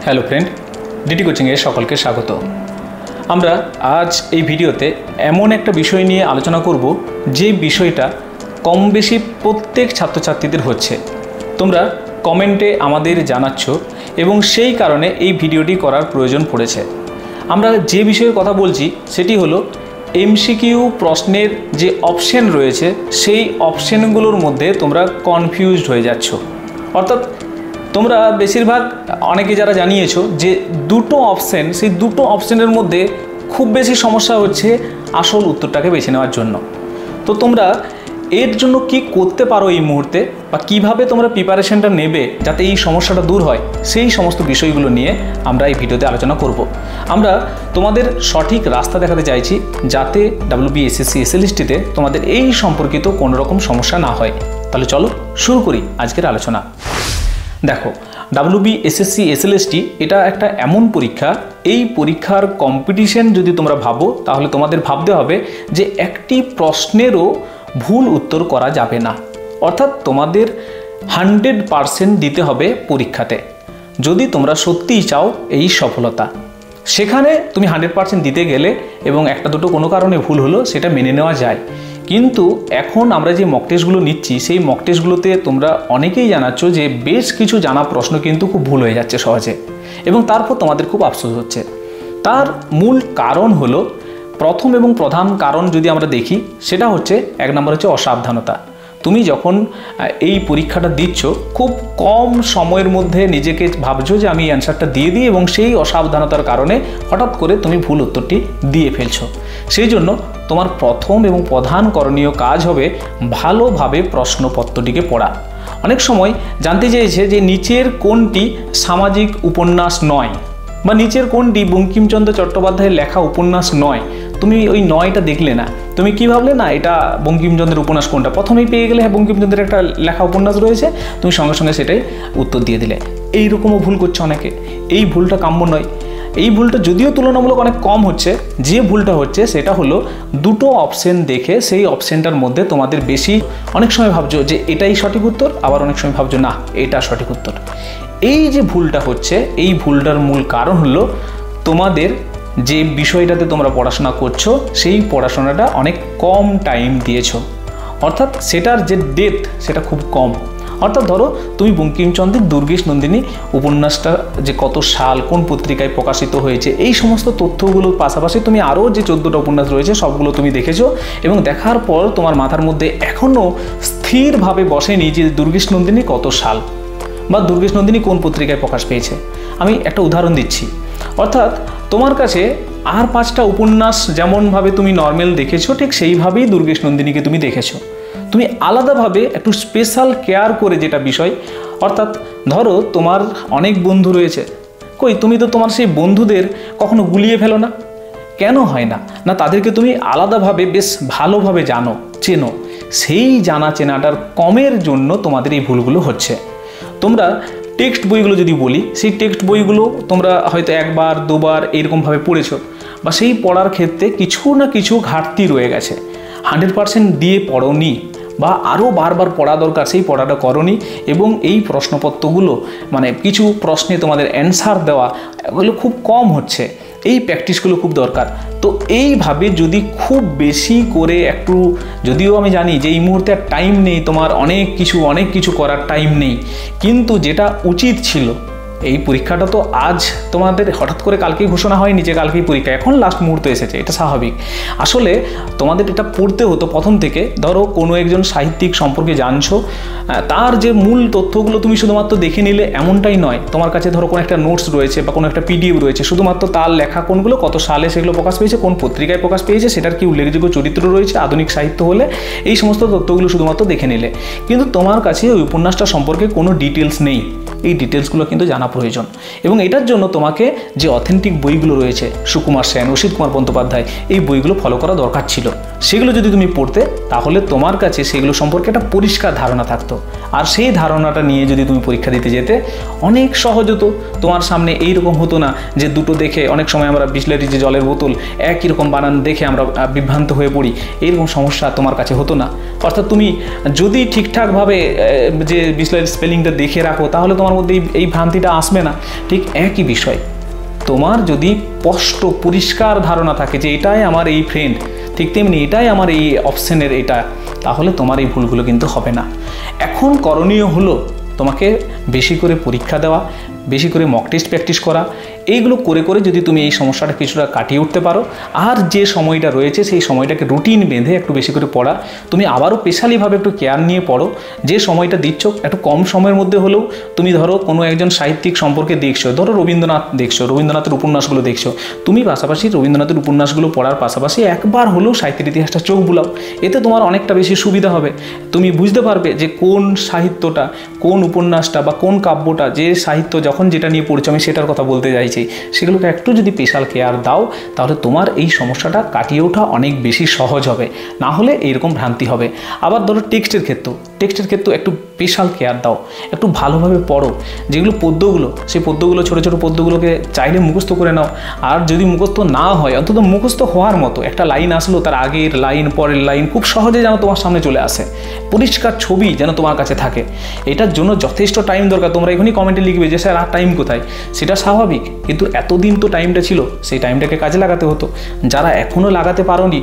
Hello friend, DT কোচিংয়ে সকলকে স্বাগত। আমরা আজ এই ভিডিওতে এমন একটা বিষয় নিয়ে আলোচনা করব যে বিষয়টা কম বেশি প্রত্যেক ছাত্রছাত্রীদের হচ্ছে। তোমরা কমেন্টে আমাদের জানাচ্ছ এবং সেই কারণে এই ভিডিওটি করার প্রয়োজন পড়েছে। আমরা যে বিষয়ে কথা বলছি সেটি হলো এমসিকিউ প্রশ্নের যে অপশন রয়েছে সেই অপশনগুলোর মধ্যে তোমরা কনফিউজড হয়ে যাচ্ছ। অর্থাৎ তোমরা বেশিরভাগ অনেকে যারা জানিয়েছো যে দুটো অপশন, সেই দুটো অপশনের মধ্যে খুব বেশি সমস্যা হচ্ছে আসল উত্তরটাকে বেছে নেওয়ার জন্য। তো তোমরা এর জন্য কি করতে পারো এই মুহূর্তে, বা কিভাবে তোমরা প্রিপারেশনটা নেবে যাতে এই সমস্যাটা দূর হয়, সেই সমস্ত বিষয়গুলো নিয়ে আমরা এই ভিডিওতে আলোচনা করব। আমরা তোমাদের সঠিক রাস্তা দেখাতে চাইছি যাতে WBSSC SLSTতে তোমাদের এই সম্পর্কিত কোনো রকম সমস্যা না হয়। তাহলে চলো শুরু করি আজকের আলোচনা। দেখো, WBSSC SLST এটা একটা এমন পরীক্ষা, এই পরীক্ষার কম্পিটিশন যদি তোমরা ভাবো তাহলে তোমাদের ভাবতে হবে যে একটি প্রশ্নেরও ভুল উত্তর করা যাবে না। অর্থাৎ তোমাদের 100% দিতে হবে পরীক্ষাতে যদি তোমরা সত্যিই চাও এই সফলতা। সেখানে তুমি 100% দিতে গেলে এবং একটা দুটো কোনো কারণে ভুল হলো সেটা মেনে নেওয়া যায়, কিন্তু এখন আমরা যে মক টেস্টগুলো নিচ্ছি সেই মক টেস্টগুলোতে তোমরা অনেকেই জানাচ্ছ যে বেশ কিছু জানা প্রশ্ন কিন্তু খুব ভুল হয়ে যাচ্ছে সহজে, এবং তারপর তোমাদের খুব আফসোস হচ্ছে। তার মূল কারণ হলো, প্রথম এবং প্রধান কারণ যদি আমরা দেখি সেটা হচ্ছে, এক নম্বর হচ্ছে অসাবধানতা। তুমি যখন এই পরীক্ষাটা দিচ্ছ খুব কম সময়ের মধ্যে নিজেকে ভাবছো যে আমি অ্যান্সারটা দিয়ে দিই, এবং সেই অসাবধানতার কারণে হঠাৎ করে তুমি ভুল উত্তরটি দিয়ে ফেলছো। সেই জন্য তোমার প্রথম এবং প্রধান করণীয় কাজ হবে ভালোভাবে প্রশ্নপত্রটিকে পড়া। অনেক সময় জানতে চেয়েছে যে নিচের কোনটি সামাজিক উপন্যাস নয়, বা নিচের কোনটি বঙ্কিমচন্দ্র চট্টোপাধ্যায়ের লেখা উপন্যাস নয়। তুমি ওই নয়টা দেখলে না, তুমি কি ভাবলে না এটা বঙ্কিমচন্দ্রের উপন্যাস কোনটা, প্রথমেই পেয়ে গেলে হ্যাঁ বঙ্কিমচন্দ্রের একটা লেখা উপন্যাস রয়েছে, তুমি সঙ্গে সঙ্গে সেটাই উত্তর দিয়ে দিলে। এইরকমও ভুল করছে অনেকে। এই ভুলটা কাম্য নয়। এই ভুলটা যদিও তুলনামূলক অনেক কম হচ্ছে, যে ভুলটা হচ্ছে সেটা হলো দুটো অপশন দেখে সেই অপশনটার মধ্যে তোমাদের বেশি, অনেক সময় ভাবছো যে এটাই সঠিক উত্তর, আবার অনেক সময় ভাবছো না এটা সঠিক উত্তর। এই যে ভুলটা হচ্ছে, এই ভুলটার মূল কারণ হলো তোমাদের যে বিষয়টাতে তোমরা পড়াশোনা করছো সেই পড়াশোনাটা অনেক কম টাইম দিয়েছো, অর্থাৎ সেটার যে ডেপথ সেটা খুব কম। অর্থাৎ ধরো তুমি বঙ্কিমচন্দ্রের দুর্গেশ নন্দিনী উপন্যাসটা যে কত সাল, কোন পত্রিকায় প্রকাশিত হয়েছে, এই সমস্ত তথ্যগুলোর পাশাপাশি তুমি আরও যে 14টা উপন্যাস রয়েছে সবগুলো তুমি দেখেছো, এবং দেখার পর তোমার মাথার মধ্যে এখনও স্থিরভাবে বসেনি যে দুর্গেশ নন্দিনী কত সাল বা দুর্গেশ নন্দিনী কোন পত্রিকায় প্রকাশ পেয়েছে। আমি একটা উদাহরণ দিচ্ছি। অর্থাৎ তোমার কাছে আর 5টা উপন্যাস যেমনভাবে তুমি নর্মাল দেখেছো, ঠিক সেইভাবেই দুর্গেশ নন্দিনীকে তুমি দেখেছো। তুমি আলাদাভাবে একটু স্পেশাল কেয়ার করে যেটা বিষয়, অর্থাৎ ধরো তোমার অনেক বন্ধু রয়েছে, কই তুমি তো তোমার সেই বন্ধুদের কখনো গুলিয়ে ফেলো না, কেন হয় না? না, তাদেরকে তুমি আলাদাভাবে বেশ ভালোভাবে জানো, চেনো। সেই জানা চেনাটার কমের জন্য তোমাদের এই ভুলগুলো হচ্ছে। তোমরা টেক্সট বইগুলো যদি বলি, সেই টেক্সট বইগুলো তোমরা হয়তো একবার দুবার এরকমভাবে পড়েছো, বা সেই পড়ার ক্ষেত্রে কিছু না কিছু ঘাটতি রয়ে গেছে, 100% দিয়ে পড়োনি, বা আরও বারবার পড়া দরকার, সেই পড়াটা করোনি, এবং এই প্রশ্নপত্রগুলো মানে কিছু প্রশ্নে তোমাদের অ্যান্সার দেওয়া এগুলো খুব কম হচ্ছে। এই প্র্যাকটিসগুলো খুব দরকার। তো এইভাবে যদি খুব বেশি করে একটু, যদিও আমি জানি যে এই মুহূর্তে আর টাইম নেই, তোমার অনেক কিছু করার টাইম নেই, কিন্তু যেটা উচিত ছিল, এই পরীক্ষাটা তো আজ তোমাদের হঠাৎ করে কালকেই ঘোষণা হয়নি যে কালকেই পরীক্ষা, এখন লাস্ট মুহূর্তে এসেছে, এটা স্বাভাবিক। আসলে তোমাদের এটা পড়তে হতো প্রথম থেকে। ধরো কোনো একজন সাহিত্যিক সম্পর্কে জানছো, তার যে মূল তথ্যগুলো তুমি শুধুমাত্র দেখে নিলে এমনটাই নয়। তোমার কাছে ধরো কোনো একটা নোটস রয়েছে বা কোনো একটা PDF রয়েছে, শুধুমাত্র তার লেখা কোনগুলো, কত সালে সেগুলো প্রকাশ পেয়েছে, কোন পত্রিকায় প্রকাশ পেয়েছে, সেটার কি উল্লেখযোগ্য চরিত্র রয়েছে, আধুনিক সাহিত্য হলে, এই সমস্ত তথ্যগুলো শুধুমাত্র দেখে নিলে। কিন্তু তোমার কাছে ওই উপন্যাসটা সম্পর্কে কোনো ডিটেলস নেই। এই ডিটেলসগুলো কিন্তু জানা প্রয়োজন, এবং এটার জন্য তোমাকে যে অথেন্টিক বইগুলো রয়েছে, সুকুমার সেন, অসিত কুমার বন্দ্যোপাধ্যায়, এই বইগুলো ফলো করা দরকার ছিল। সেগুলো যদি তুমি পড়তে, তাহলে তোমার কাছে সেগুলো সম্পর্কে একটা পরিষ্কার ধারণা থাকতো। আর সেই ধারণাটা নিয়ে যদি তুমি পরীক্ষা দিতে যেতে অনেক সহজ হতো। তোমার সামনে এইরকম হতো না যে দুটো দেখে অনেক সময় আমরা বিসলেরি যে জলের বোতল একই রকম বানানো দেখে আমরা বিভ্রান্ত হয়ে পড়ি, এইরকম সমস্যা তোমার কাছে হতো না। অর্থাৎ তুমি যদি ঠিকঠাকভাবে যে বিসলেরি স্পেলিংটা দেখে রাখো তাহলে তোমার মধ্যে এই ভ্রান্তিটা আসবে না। ঠিক একই বিষয়, তোমার যদি স্পষ্ট পরিষ্কার ধারণা থাকে যে এটাই আমার এই ফ্রেন্ড, ঠিক তেমনি এটাই আমার এই অপশানের এটা, তাহলে তোমার এই ভুলগুলো কিন্তু হবে না। এখন করণীয় হলো তোমাকে বেশি করে পরীক্ষা দেওয়া, বেশি করে মক টেস্ট প্র্যাকটিস করা। এইগুলো করে করে যদি তুমি এই সমস্যাটা কিছুটা কাটিয়ে উঠতে পারো, আর যে সময়টা রয়েছে সেই সময়টাকে রুটিন বেঁধে একটু বেশি করে পড়া, তুমি আবারও স্পেশালিভাবে একটু কেয়ার নিয়ে পড়ো। যে সময়টা দিচ্ছ একটু কম সময়ের মধ্যে হলেও তুমি ধরো কোনো একজন সাহিত্যিক সম্পর্কে দেখছো, ধরো রবীন্দ্রনাথ দেখছো, রবীন্দ্রনাথের উপন্যাসগুলো দেখছো, তুমি পাশাপাশি রবীন্দ্রনাথের উপন্যাসগুলো পড়ার পাশাপাশি একবার হলেও সাহিত্যের ইতিহাসটা চোখ বুলাও। এতে তোমার অনেকটা বেশি সুবিধা হবে। তুমি বুঝতে পারবে যে কোন সাহিত্যটা, কোন উপন্যাসটা বা কোন কাব্যটা, যে সাহিত্য যখন যেটা নিয়ে পড়ছো আমি সেটার কথা বলতে চাইছি, সেগুলোকে একটু যদি স্পেশাল কেয়ার দাও তাহলে তোমার এই সমস্যাটা কাটিয়ে ওঠা অনেক বেশি সহজ হবে। না হলে এইরকম ভ্রান্তি হবে। আবার ধরো টেক্সটের ক্ষেত্রেও একটু স্পেশাল কেয়ার দাও, একটু ভালোভাবে পড়ো। যেগুলো পদ্যগুলো, সেই পদ্যগুলো ছোটো ছোটো পদ্যগুলোকে চাইলে মুখস্থ করে নাও। আর যদি মুখস্থ না হয় অন্তত মুখস্থ হওয়ার মতো একটা লাইন আসলো, তার আগের লাইন পরের লাইন খুব সহজে যেন তোমার সামনে চলে আসে, পরিষ্কার ছবি যেন তোমার কাছে থাকে। এটার জন্য যথেষ্ট টাইম দরকার। তোমরা এখনই কমেন্টে লিখবে যে স্যার আর টাইম কোথায়, সেটা স্বাভাবিক, কিন্তু এতদিন তো টাইমটা ছিল, সেই টাইমটাকে কাজে লাগাতে হতো। যারা এখনও লাগাতে পারোনি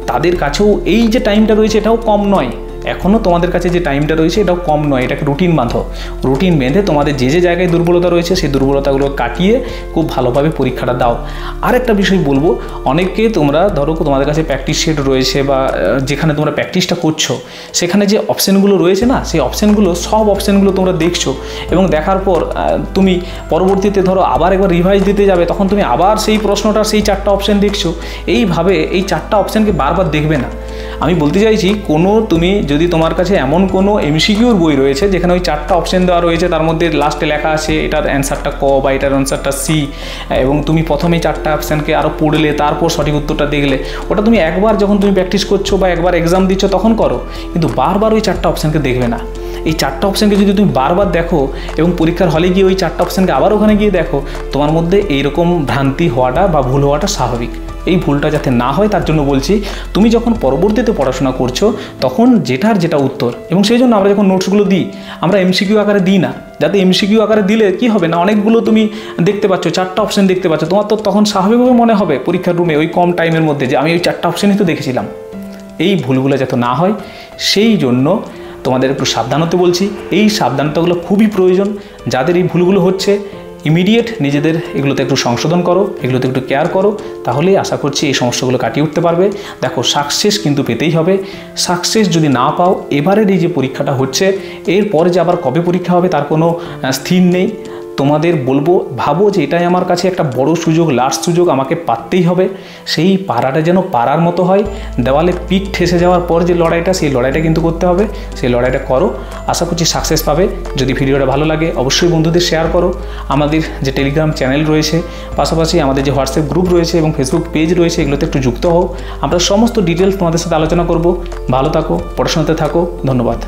তাদের কাছেও এই যে টাইমটা রয়েছে এটাও কম নয়। এখনও তোমাদের কাছে যে টাইমটা রয়েছে এটাও কম নয়। এটাকে রুটিন বাঁধো। রুটিন বেঁধে তোমাদের যে যে জায়গায় দুর্বলতা রয়েছে সেই দুর্বলতাগুলো কাটিয়ে খুব ভালোভাবে পরীক্ষাটা দাও। আরেকটা বিষয় বলবো, অনেকে তোমরা ধরো তোমাদের কাছে প্র্যাকটিস সেট রয়েছে বা যেখানে তোমরা প্র্যাকটিসটা করছো সেখানে যে অপশানগুলো রয়েছে না, সেই অপশানগুলো সব অপশানগুলো তোমরা দেখছো এবং দেখার পর তুমি পরবর্তীতে ধরো আবার একবার রিভাইজ দিতে যাবে, তখন তুমি আবার সেই প্রশ্নটা সেই 4টা অপশান দেখছো। এইভাবে এই 4টা অপশানকে বারবার দেখবে না। আমি বলতে চাইছি, তুমি যদি তোমার কাছে এমন কোনো এমসিকিউর বই রয়েছে যেখানে ওই 4টা অপশান দেওয়া রয়েছে, তার মধ্যে লাস্টে লেখা আছে এটার অ্যান্সারটা ক বা এটার অ্যান্সারটা সি, এবং তুমি প্রথমেই 4টা অপশানকে আরও পড়লে তারপর সঠিক উত্তরটা দেখলে, ওটা তুমি একবার যখন তুমি প্র্যাকটিস করছো বা একবার এক্সাম দিচ্ছ তখন করো, কিন্তু বারবার ওই 4টা অপশানকে দেখবে না। এই 4টা অপশানকে যদি তুমি বারবার দেখো এবং পরীক্ষার হলে গিয়ে ওই 4টা অপশানকে আবার ওখানে গিয়ে দেখো, তোমার মধ্যে এইরকম ভ্রান্তি হওয়াটা বা ভুল হওয়াটা স্বাভাবিক। এই ভুলটা যাতে না হয় তার জন্য বলছি, তুমি যখন পরবর্তীতে পড়াশোনা করছো তখন যেটা উত্তর, এবং সেই জন্য আমরা যখন নোটসগুলো দিই আমরা এমসিকিউ আকারে দিই না, যাতে এমসিকিউ আকারে দিলে কি হবে না, অনেকগুলো তুমি দেখতে পাচ্ছ, 4টা অপশান দেখতে পাচ্ছ, তোমার তো তখন স্বাভাবিকভাবে মনে হবে পরীক্ষার রুমে ওই কম টাইমের মধ্যে যে আমি ওই 4টা অপশানই তো দেখেছিলাম। এই ভুলগুলো যাতে না হয় সেই জন্য তোমাদের একটু সাবধান হতে বলছি। এই সাবধানতাগুলো খুবই প্রয়োজন। যাদের এই ভুলগুলো হচ্ছে ইমিডিয়েট নিজেদের এগুলোতে একটু সংশোধন করো, এগুলোতে একটু কেয়ার করো, তাহলেই আশা করছি এই সমস্যাগুলো কাটিয়ে উঠতে পারবে। দেখো, সাকসেস কিন্তু পেতেই হবে। সাকসেস যদি না পাও, এবারের এই যে পরীক্ষাটা হচ্ছে এরপরে যে আবার কবে পরীক্ষা হবে তার কোনো স্থির নেই। তোমাদের বলবো, ভাবো যে এটাই আমার কাছে একটা বড় সুযোগ, লাস্ট সুযোগ, আমাকে পারতেই হবে। সেই পারাটা যেন পারার মতো হয়। দেওয়ালে পিঠ ঠেসে যাওয়ার পর যে লড়াইটা, সেই লড়াইটা কিন্তু করতে হবে। সেই লড়াইটা করো, আশা করছি সাকসেস পাবে। যদি ভিডিওটা ভালো লাগে অবশ্যই বন্ধুদের শেয়ার করো। আমাদের যে টেলিগ্রাম চ্যানেল রয়েছে, পাশাপাশি আমাদের যে হোয়াটসঅ্যাপ গ্রুপ রয়েছে এবং ফেসবুক পেজ রয়েছে, এগুলোতে একটু যুক্ত হও। আমরা সমস্ত ডিটেলস তোমাদের সাথে আলোচনা করব। ভালো থাকো, পড়াশোনাতে থাকো। ধন্যবাদ।